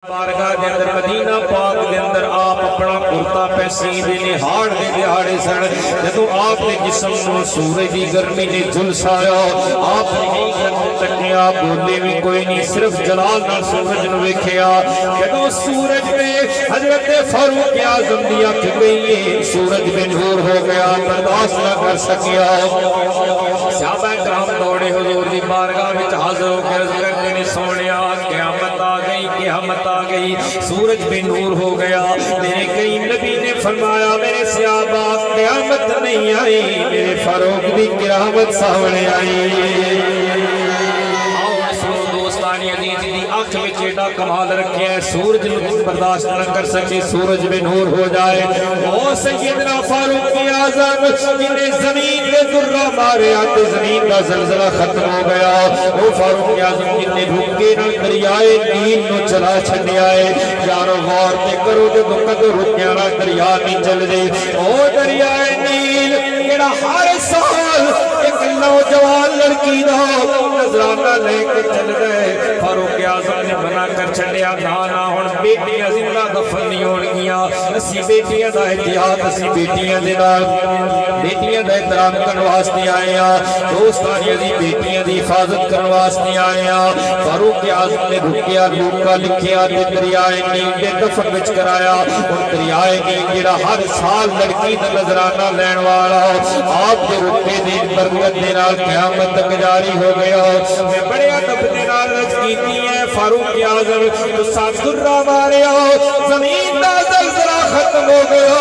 بارگاہ دے اندر مدینہ پاک دے اندر آپ اپنا کرتا پیسی دے نہاڑ دے دیہاڑے سن جدو آپ نے جسم نو سورج دی گرمی نے جھلسایا آپ نے ہی گرمی تکیا بولے بھی کوئی نہیں صرف جلال نال سورج نو ویکھیا جدو سورج میں حضرت فاروق اعظم دی اکھ گئی ہے سورج بے نور ہو گیا برداشت نہ کر سکیا صحابہ کرام دوڑے حضور دی بارگاہ وچ حاضر ہو کے عرض کرتے نے سونیا قیامت آ گئی قیامت آ گئی سورج بھی نور ہو گیا میرے کئی نبی نے فرمایا میرے صحابہ قیامت نہیں آئی میرے فاروق بھی قیامت سامنے آئی آنکھ میں چیٹا کمال رکھے ہیں سورج برداشت نہ کر سکے سورج میں نور ہو جائے او سیدنا فاروق اعظم جنہیں زمین میں ذرہ مارے آتے زمین کا زلزلہ ختم ہو گیا او فاروق اعظم جنہیں رکے نہ دریائے نیل نو چلا چھڑے آئے یارو غور تے کرو جو دکت رکیا نہ دریا نہیں چل دے او دریائے نیل میرا ہر سال ایک نوجوان لڑکی دا نظرانہ لے کے چل گئے فاروق اعظم نے بنا کر چلیا نانا ہن بیٹیاں زندہ دفن نہیں ہون گیاں اسی بیٹیاں دا احتیاط اسی بیٹیاں دے نال بیٹیاں دا احترام کرن واسطے آئے ہاں دوستانی دی بیٹیاں دی حفاظت کرن واسطے آئے ہاں فاروق اعظم نے رکیا لوکا لکھیا تے دریائے نیل دے دفن وچ کرایا اور دریائے نیل جڑا ہر سال لڑکی دا نظرانہ لین والا آپ دے رکے دے برکت دے نال قیامت تک جاری ہو گیا میں بڑے ادب دے نال عرض کیتی ہے فاروق اعظم تو ساتھ درہ مارے ہو زمین دا زلزلہ ختم ہو گیا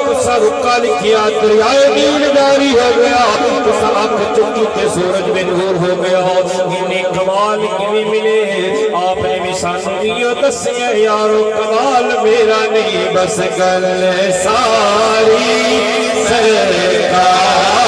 تو سا رکا لکھیا دریائے نیل جاری ہو گیا تو سا آنکھ چکی تے سورج میں نور ہو گیا انہیں کمال کیویں ملے آپ نے بھی سانو یہ دسیا یارو کمال میرا نہیں بس گل ساری سرکار